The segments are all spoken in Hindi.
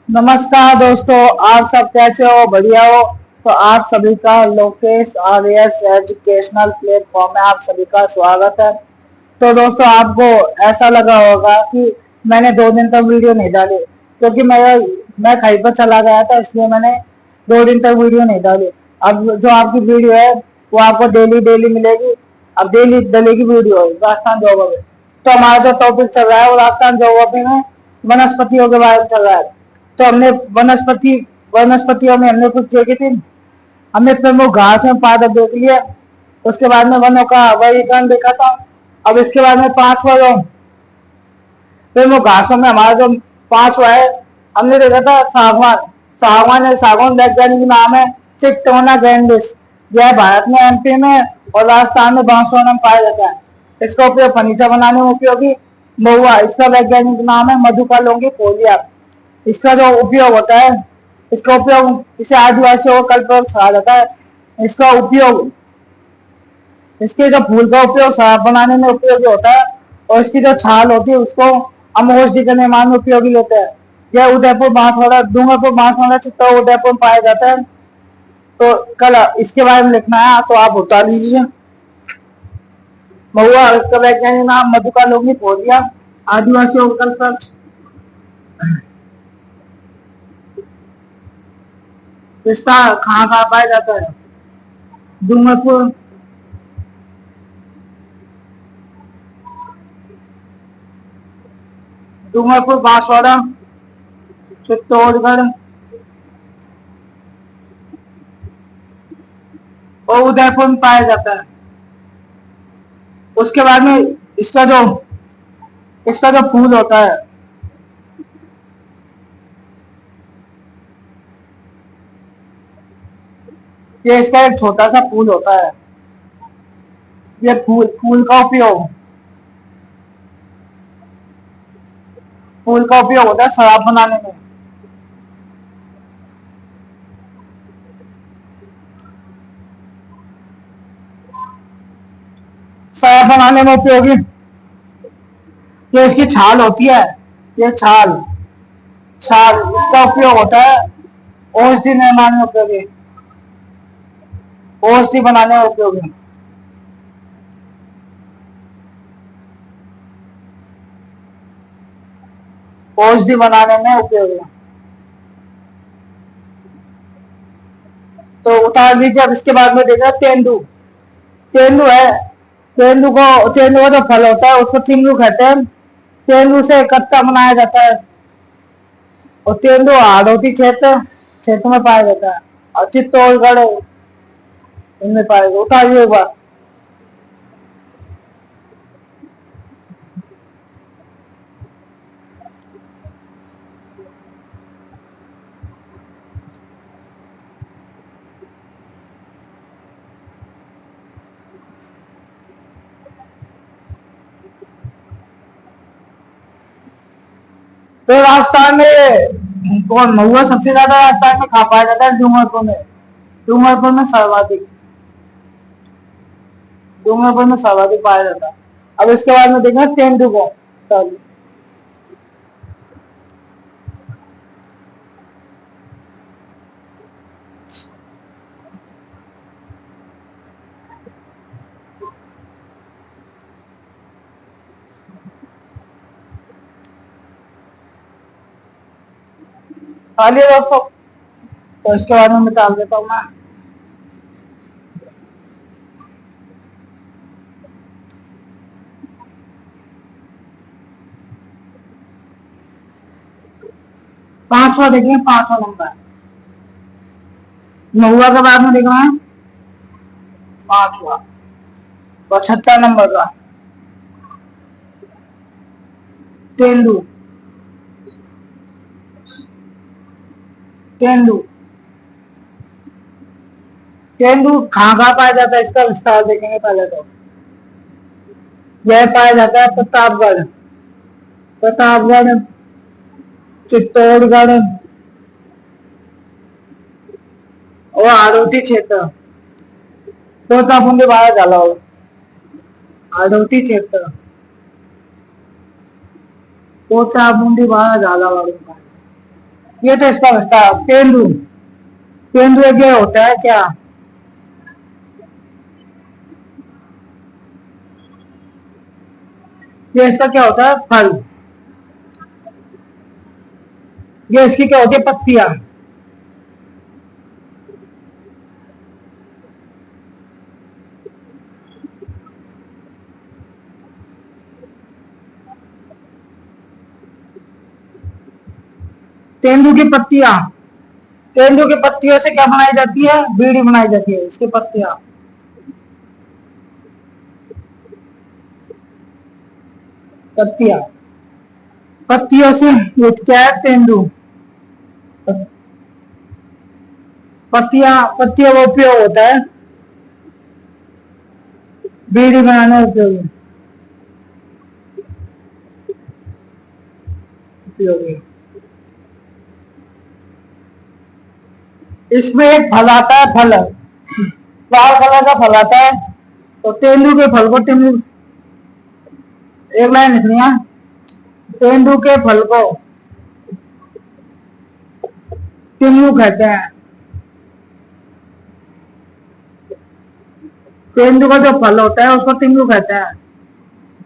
नमस्कार दोस्तों, आप सब कैसे हो? बढ़िया हो? तो आप सभी का लोकेश आरएस एजुकेशनल प्लेटफॉर्म में आप सभी का स्वागत है। तो दोस्तों, आपको ऐसा लगा होगा कि मैंने 2 दिन तक वीडियो नहीं डाली, क्योंकि मैं कहीं पर चला गया था, इसलिए मैंने 2 दिन तक वीडियो नहीं डाली। अब जो आपकी वीडियो है वो आपको डेली डेली मिलेगी। अब डेली डलेगी वीडियो राजस्थान ज्योग्राफी। तो हमारा जो टॉपिक चल रहा है वो राजस्थान ज्योग्राफी में वनस्पतियों के बारे में चल रहा है। तो हमने वनस्पतियों में हमने कुछ देखी थी। हमने प्रमुख घास में पादप देख लिया। उसके बाद में वनों का वर्गीकरण देखा था। अब इसके बाद में पांचवा जो प्रमुख घासों में हमारा जो पांचवा है, हमने देखा था सागवान। सागवान वैज्ञानिक नाम है टिक्टोना ग्रैंडिस। यह भारत में एमपी में और राजस्थान में बांसवाड़ा में पाया जाता है। इसका उपयोग फर्नीचर बनाने में उपयोगी। महुआ, इसका वैज्ञानिक नाम है मधुका लोंगिफोलिया। इसका जो उपयोग होता है, इसका उपयोग इसे आदिवासियों को कल्पवृक्ष कहा जाता है। इसका उपयोग इसके जो फूल का उपयोग शराब बनाने में उपयोगी होता है, और इसकी जो छाल होती है उसको हम औषधि के निर्माण में उपयोगी लेते हैं। यह उदयपुर बांसवाड़ा, डूंगरपुर बांसवाड़ा, चित्तौड़, उदयपुर में पाया जाता है। तो कल इसके बारे में लिखना है तो आप बता लीजिए। महुआ, इसका वैज्ञानिक नाम मधुका लोंगिफोलिया, आदिवासियों को कल्पवृक्ष। इसका कहाँ कहाँ पाया जाता है? डूंगरपुर, बांसवाड़ा, चित्तौड़गढ़ और उदयपुर में पाया जाता है। उसके बाद में इसका जो फूल होता है, ये इसका एक छोटा सा फूल होता है। ये फूल का उपयोग होता है शराब बनाने में। शराब बनाने में उपयोगी जो इसकी छाल होती है, ये छाल छाल इसका उपयोग होता है औषधि निर्माण में उपयोगी, औषधि बनाने में उपयोगी। औषधि बनाने में उपयोगी। तो उतार लीजिए। अब इसके बाद में देखा तेंदू। तेंदू है, तेंदू का जो फल होता है उसको तिंदू कहते हैं। तेंदू से कत्ता बनाया जाता है, और तेंदू हाड़ौती क्षेत्र में पाया जाता है, और चित्तौड़गढ़ इनमें पाया जाता है। उतारिए एक बार। तो राजस्थान में कौन महुआ सबसे ज्यादा राजस्थान में खा पाया जाता है? डूंगरपुर में सर्वाधिक पाया जाता है। अब इसके बाद में देखना तेंदू को। खाली दोस्तों, तो इसके बाद में निकाल देता हूँ मैं। पांचवा देखेंगे, पांचवा नंबर महुआ के बाद में देखना है पांचवा, 75 नंबर का तेंदू। तेंदू तेंदू कहाँ कहाँ पाया जाता है इसका विस्तार देखेंगे पहले तो। यह पाया जाता है प्रतापगढ़, चित्तौड़गढ़ और हाड़ौती क्षेत्र। तोतापुंडी बाहर डाला हो, हाड़ौती क्षेत्र, तोतापुंडी बाहर झालावाड़ में। ये तो इसका विस्तार तेंदु। तेंदु एक ये होता है क्या? ये इसका क्या होता है? फल। ये इसकी क्या होती है? पत्तियां। तेंदु की पत्तियां। तेंदु की पत्तियों से क्या बनाई जाती है? बीड़ी बनाई जाती है, इसकी पत्तियां। पत्तियां। पत्तियों से ये क्या है? तेंदु। पत्तियां। पत्तियों का उपयोग होता है बीड़ी बनाने में उपयोगी। उपयोगी। इसमें एक फल आता है, फल। लाल कलर का फल आता है। तो तेंदु के फल को तेंदु, एक लाइन लिखनी है। तेंदु के फल को तेंदु कहते हैं। तेंदु का जो फल होता है उसको तेंदु कहते हैं।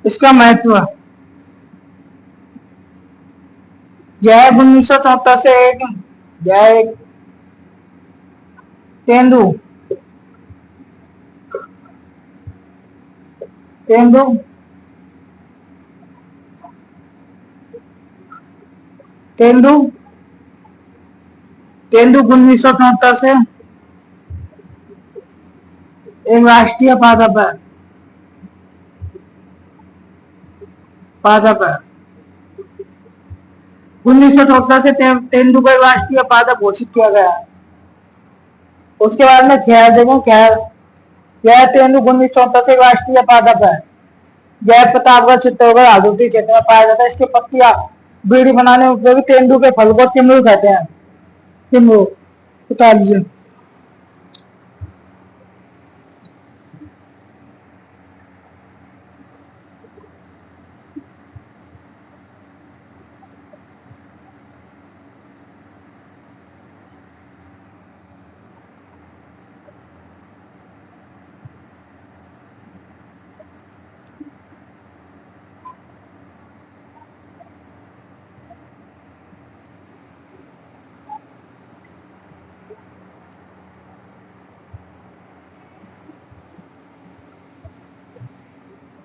इसका महत्व। जैव 1974 से एक जैव तेंदु। तेंदु। तेंदु। तेंदु 1974 से एक राष्ट्रीय पादप है। पादप है। 1974 से तेंदु को एक राष्ट्रीय पादप घोषित किया गया है। उसके बाद में खैर देखें, खैर। यह तेंदु 1974 से राष्ट्रीय पादप है। जय प्रतापगढ़, चित्तौड़गढ़, आदुती क्षेत्र में पाया जाता है। इसकी पत्तियां बीड़ी बनाने में उपयोगी। तेंदु के फल को तिमरू कहते हैं। तिमरू। उतार लीजिए।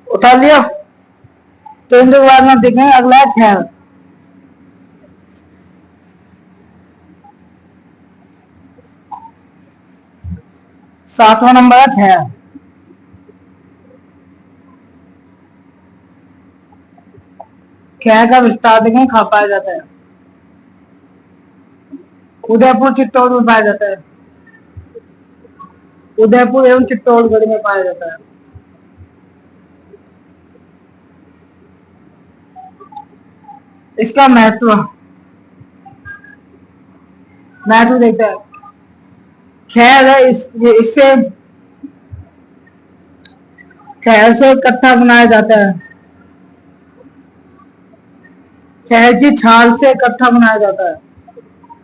उतार लिया। तेंदु के बाद में देखें अगला है खैर। 7वां नंबर है खैर। खैर का विस्तार देखें, कहाँ पाया जाता है? उदयपुर, चित्तौड़ में पाया जाता है। उदयपुर एवं चित्तौड़गढ़ में पाया जाता है। इसका महत्व। महत्व देखते हैं। खैर है इससे खैर से कट्टा बनाया जाता है। खैर की छाल से कट्टा बनाया जाता है।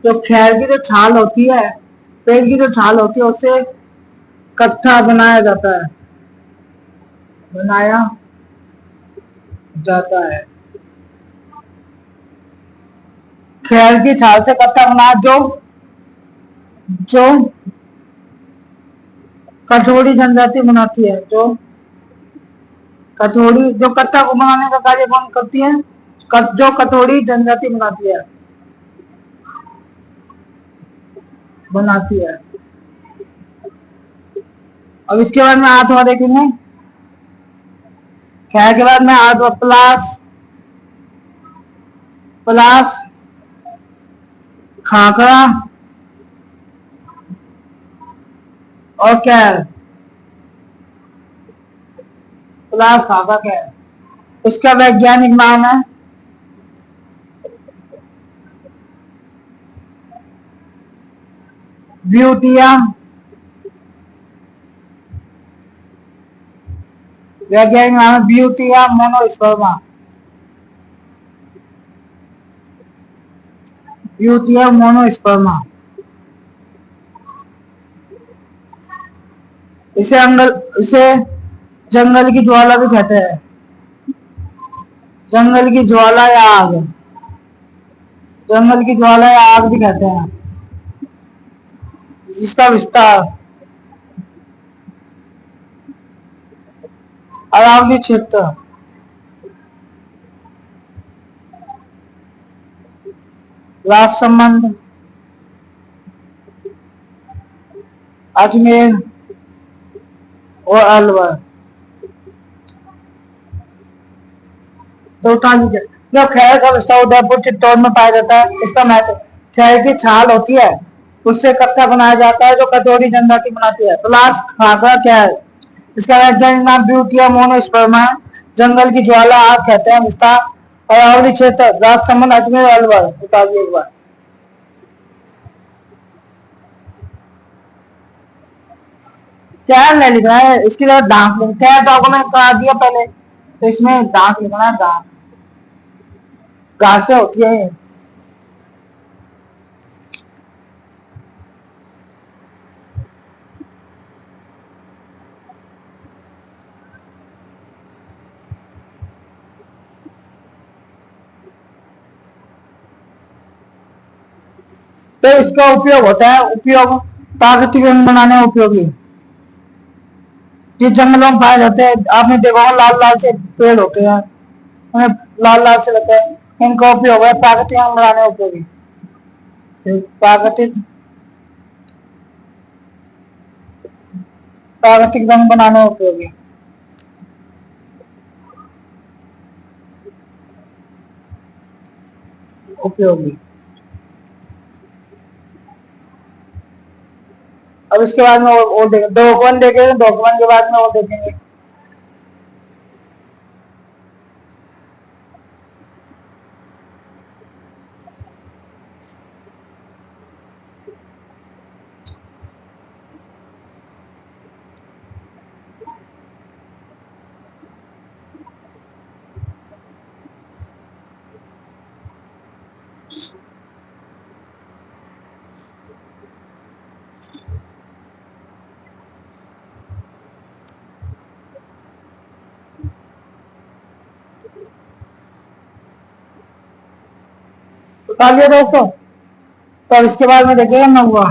जो खैर की जो छाल होती है, पेड़ की जो छाल होती है, उससे कट्टा बनाया जाता है। बनाया जाता है। खैर की छाल से कट्टा बनाया जो जो कठोरी जनजाति बनाती है। जो कठोरी, जो कट्टा को बनाने का कार्य कौन करती है? जो कठोरी जनजाति बनाती है। बनाती है। अब इसके बाद में हाथ और देखेंगे। खैर के बाद में हाथ प्लास। प्लास। खाखरा। और क्या है? प्लास, खाखा, क्या है? इसका वैज्ञानिक नाम है ब्यूटिया। वैज्ञानिक नाम है ब्यूटिया मोनोस्पर्मा। Butea monosperma. इसे जंगल की ज्वाला भी कहते हैं। जंगल की ज्वाला या आग, जंगल की ज्वाला या आग भी कहते हैं। इसका विस्तार अरावली क्षेत्र, राजसमंद, अजमेर और अलवर। जो खैर का विस्तार उदयपुर चित्तौड़ में पाया जाता है। इसका महत्व, खैर की छाल होती है, उससे कत्था बनाया जाता है जो कचौड़ी जनजाति बनाती है। पलाश खागा क्या है? इसका वैज्ञानिक नाम ब्यूटिया मोनोस्पर्मा है। जंगल की ज्वाला आग कहते हैं। विस्तार अरावली क्षेत्र, राजसमंद, अजमेर, अलवर। बताइए एक बार। क्या नहीं लिखना है, इसकी जगह दांत लिखते हैं। तो मैंने कहा दिया पहले, तो इसमें दांत लिखना है। दांत घासें होती है। तो इसका उपयोग होता है, उपयोग प्राकृतिक रंग बनाने में उपयोगी। जिस जंगलों में पाए जाते हैं, आपने देखा होगा लाल लाल से पेड़ होते हैं, उन्हें लाल लाल से लगता है। इनका उपयोग है प्राकृतिक रंग बनाने में उपयोगी। प्राकृतिक प्राकृतिक रंग बनाने में उपयोगी। उपयोगी। अब इसके बाद में और देखेंगे, डॉक्यूमेंट देखेंगे। डॉक्यूमेंट के बाद में और देखेंगे। बता दिया दोस्तों। तो अब इसके बाद में देखेंगे नौवा।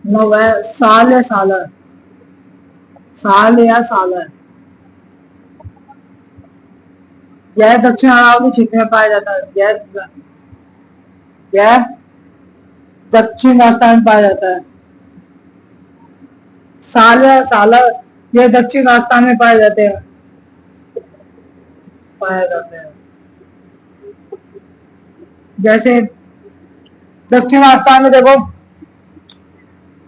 नौवा साल या सालर, साल या सालर। यह दक्षिण अरावली क्षेत्र में पाया जाता है। यह दक्षिण राजस्थान में पाया जाता है। साल या सालर, यह दक्षिण राजस्थान में पाए जाते हैं। पाया जाते हैं। जैसे दक्षिण राजस्थान में देखो,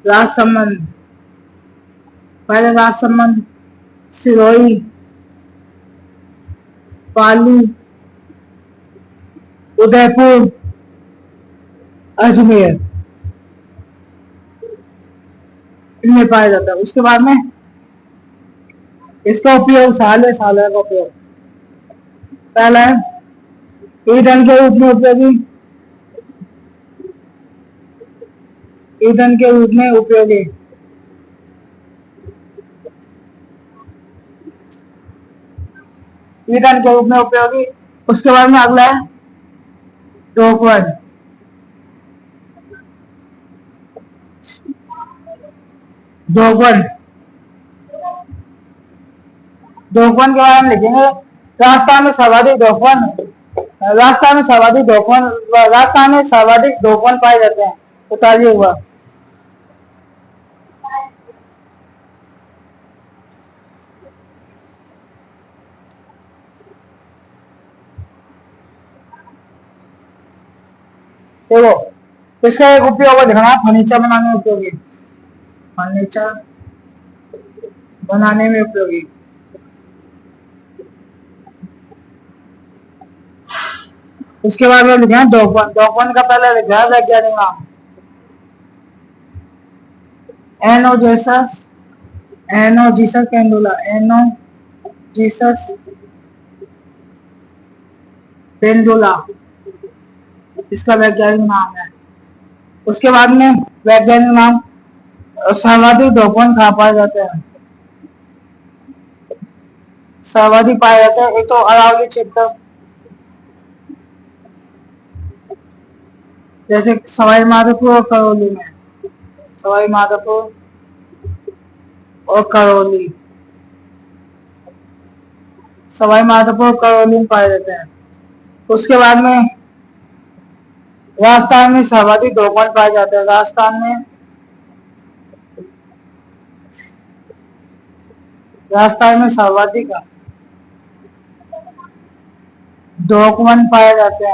राजसमंद, पहले राजसमंद, सिरोही, पाली, उदयपुर, अजमेर, इनमें पाया जाता है। उसके बाद में इसका उपयोग साल है, साल का उपयोग पहला है ईंधन के रूप में उपयोगी। ईंधन के रूप में उपयोगी। ईंधन के रूप में उपयोगी। उसके बाद में अगला है डॉकवन। डॉकवन, डॉकवन के बारे में लिखेंगे। राजस्थान में सर्वाधिक डॉकवन, राजस्थान में सर्वाधिक डॉकवन, राजस्थान में सर्वाधिक डॉकवन पाए जाते हैं। बताइए हुआ। देखो, इसका एक उपयोग दिखाना, फर्नीचर बनाने में उपयोगी। फर्नीचर बनाने में उपयोगी। उसके बाद में लिखा है डॉकवन। डॉकवन का पहले लिखा है वैज्ञानिक नाम एनोजेसस एनो जीसस पेंडुला, एनो जीसस पेंडुला इसका वैज्ञानिक नाम है। उसके बाद में वैज्ञानिक नाम सर्वाधिक डोपन कहाँ पाए जाते हैं, सर्वाधिक पाए जाते हैं एक तो अरावली क्षेत्र, जैसे सवाई माधोपुर और करौली में, सवाई माधोपुर और करौली, सवाई माधोपुर और करौली में पाए जाते हैं। उसके बाद में राजस्थान में सर्वाधिक डोपन पाए जाते हैं, राजस्थान में सर्वाधिक डॉक्यूमेंट पाए जाते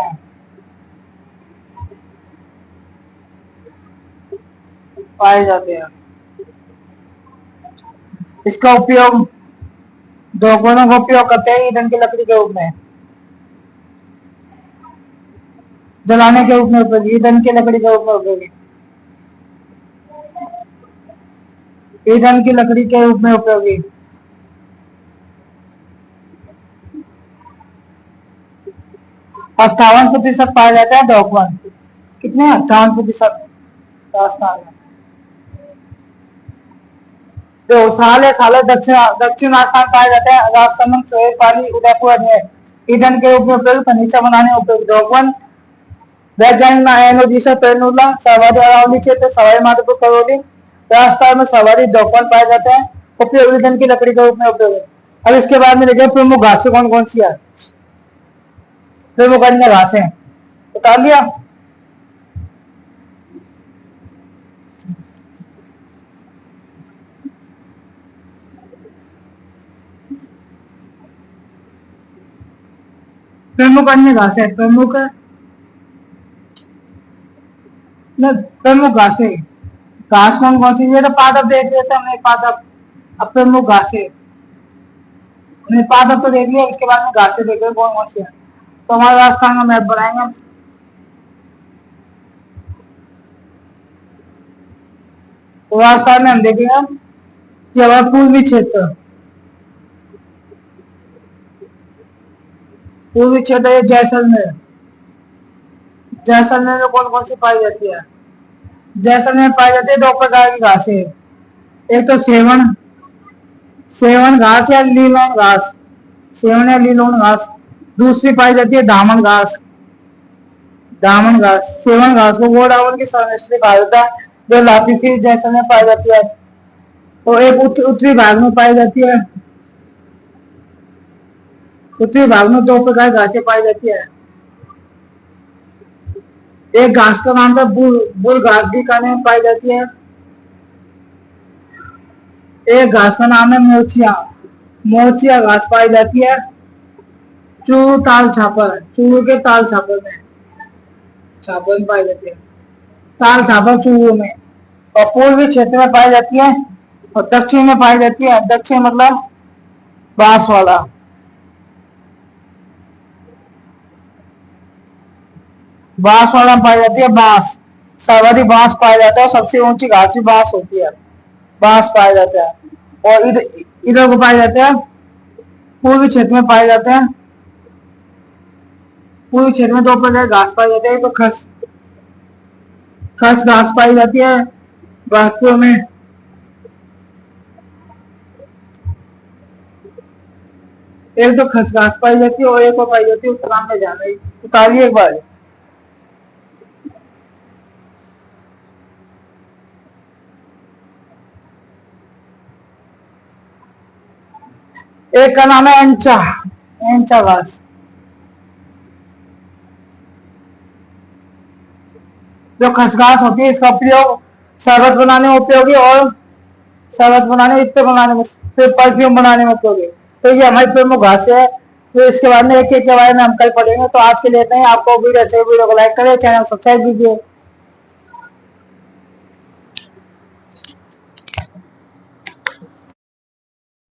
हैं, इसका उपयोग डॉक्यूमेंटों का उपयोग करते हैं ईंधन की लकड़ी के रूप में, जलाने के रूप में उपयोगी, ईंधन की लकड़ी के रूप में उपयोगी, ईंधन की लकड़ी के रूप में उपयोगी। 58% पाया जाता है डॉक्यूमेंट, कितने 58% राजस्थान में। जो साल है साल दक्षिण राजस्थान पाए जाते हैं, राजसमंद, सोहेल, पाली, उदयपुर, अजमेर, ईंधन के रूप में उपयोगी, फर्नीचर बनाने में उपयोगी डॉक्यूमेंट। वैज्ञानिक एनो जीसस पेंडुला, सर्वाधिक अरावली क्षेत्र, सवाई माधोपुर, करौली, राजस्थान में सर्वाधिक डॉक्यूमेंट पाए जाते हैं, उपयोग ईंधन की लकड़ी के रूप में उपयोगी। अब इसके बाद में देखिए प्रमुख घासें कौन कौन सी है, प्रमुख अन्य घासें बता लिया। प्रमुख अन्य घासें, प्रमुख घासें, घास कौन कौन सी, ये तो पादप देख लेते हमने, पादप। अब प्रमुख घासें, पादप तो देख लिया, इसके बाद में घासें देख रहे कौन कौन सी है। तो हमारे राजस्थान का मैप बनाएंगे। तो राजस्थान में हम देखेंगे कि हमारा पूर्वी क्षेत्र, जैसलमेर, जैसलमेर में कौन कौन सी पाई जाती है, जैसलमेर में पाई जाती है 2 प्रकार की घासें, एक तो सेवन घास या लीलोन घास, सेवन या लीलोन घास। दूसरी पाई जाती है दामन घास, सेवन घास को गोडाउन की सर्वश्रेष्ठ कहा जाता है, जो लातीसी जैसलमेर पाई जाती है। तो एक उत्तरी भाग में पाई जाती है, उत्तरी भाग में 2 प्रकार घासें पाई जाती है। एक घास का नाम था बुल घास भी खाने में पाई जाती है, एक घास का नाम है मोचिया घास पाई जाती है। चूरू ताल छापर, चूरू के ताल छापर में पाई जाती है, ताल छापर चूरू में। और पूर्वी क्षेत्र में पाई जाती है और दक्षिण में पाई जाती है, दक्षिण मतलब बांसवाड़ा, बांसवाड़ा पाई जाती है, बांस, सर्वाधिक बांस पाया जाता है, सबसे ऊंची घास भी बांस होती है, बांस पाया जाता है। और इधर को पाए जाते हैं पूर्वी क्षेत्र में पाए जाते हैं, पूर्वी क्षेत्र में 2 प्रकार घास पाई जाती है, तो खस घास पाई जाती है बाजपुर में, एक तो खस घास पाई जाती है और एक और पाई जाती है उसका नाम में जाना ही, उतारिए एक बार। एक का नाम है एंचा घास, जो खसघास होती है, इसका प्रयोग शरबत बनाने में उपयोगी और शरबत बनाने, इत्र बनाने में, फिर परफ्यूम बनाने में उपयोगी। तो ये हमारी प्रमुख घास है। तो इसके बारे में एक एक के बारे में हम कल पढ़ेंगे। तो आज के लिए इतना ही। आपको वीडियो अच्छे, वीडियो को लाइक करें, चैनल सब्सक्राइब कीजिए।